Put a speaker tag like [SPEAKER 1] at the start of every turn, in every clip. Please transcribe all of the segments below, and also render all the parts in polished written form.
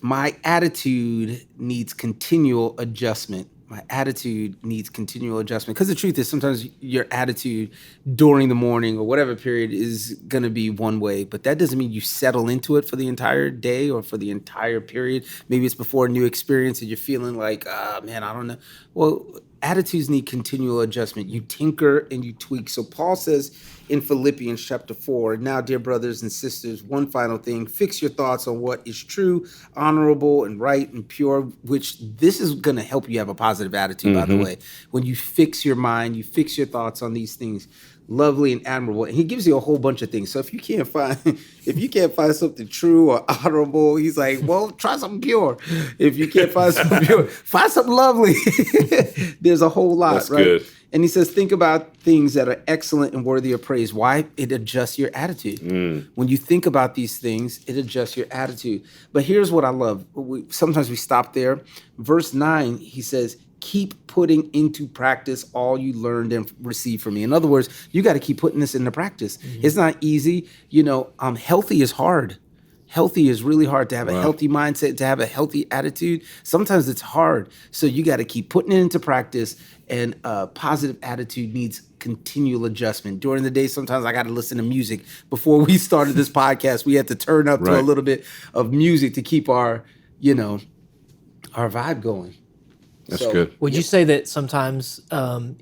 [SPEAKER 1] My attitude needs continual adjustment. My attitude needs continual adjustment. Because the truth is, sometimes your attitude during the morning or whatever period is going to be one way, but that doesn't mean you settle into it for the entire day or for the entire period. Maybe it's before a new experience and you're feeling like, ah, man, I don't know. Well, attitudes need continual adjustment. You tinker and you tweak. So Paul says in Philippians chapter 4, now, dear brothers and sisters, one final thing, fix your thoughts on what is true, honorable, and right and pure, which this is going to help you have a positive attitude, by the way. When you fix your mind, you fix your thoughts on these things, lovely and admirable. And he gives you a whole bunch of things. So if you can't find something true or honorable, he's like, well, try something pure. If you can't find something pure, find something lovely. There's a whole lot,
[SPEAKER 2] That's
[SPEAKER 1] right?
[SPEAKER 2] good.
[SPEAKER 1] And he says, think about things that are excellent and worthy of praise. Why? It adjusts your attitude. When you think about these things, it adjusts your attitude. But here's what I love. Sometimes we stop there. Verse 9, he says, keep putting into practice all you learned and received from me. In other words, you got to keep putting this into practice. It's not easy. Healthy is hard. Healthy is really hard to have a healthy mindset, to have a healthy attitude. Sometimes it's hard. So you got to keep putting it into practice, and a positive attitude needs continual adjustment. During the day, sometimes I got to listen to music. Before we started this podcast, we had to turn up to a little bit of music to keep our vibe going.
[SPEAKER 2] That's good.
[SPEAKER 3] Would you say that sometimes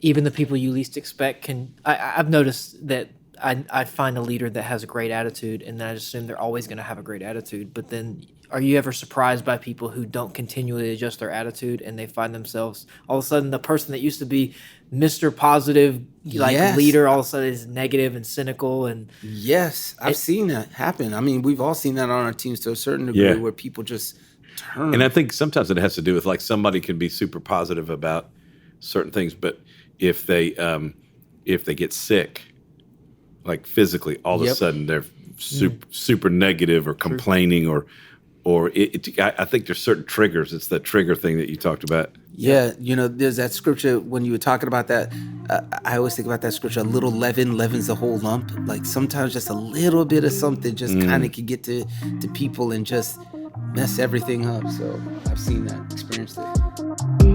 [SPEAKER 3] even the people you least expect can... I've noticed that I find a leader that has a great attitude, and then I just assume they're always going to have a great attitude. But then, are you ever surprised by people who don't continually adjust their attitude, and they find themselves all of a sudden the person that used to be Mr. Positive, leader, all of a sudden is negative and cynical? And
[SPEAKER 1] yes, I've seen that happen. I mean, we've all seen that on our teams to a certain degree, where people just turn.
[SPEAKER 2] And I think sometimes it has to do with, like, somebody can be super positive about certain things, but if they get sick, like physically, all of a sudden they're super negative or complaining, or I think there's certain triggers. It's that trigger thing that you talked about.
[SPEAKER 1] Yeah, there's that scripture when you were talking about that. I always think about that scripture: a little leaven leavens the whole lump. Like sometimes just a little bit of something just kind of can get to people and just mess everything up. So I've seen that, experienced it.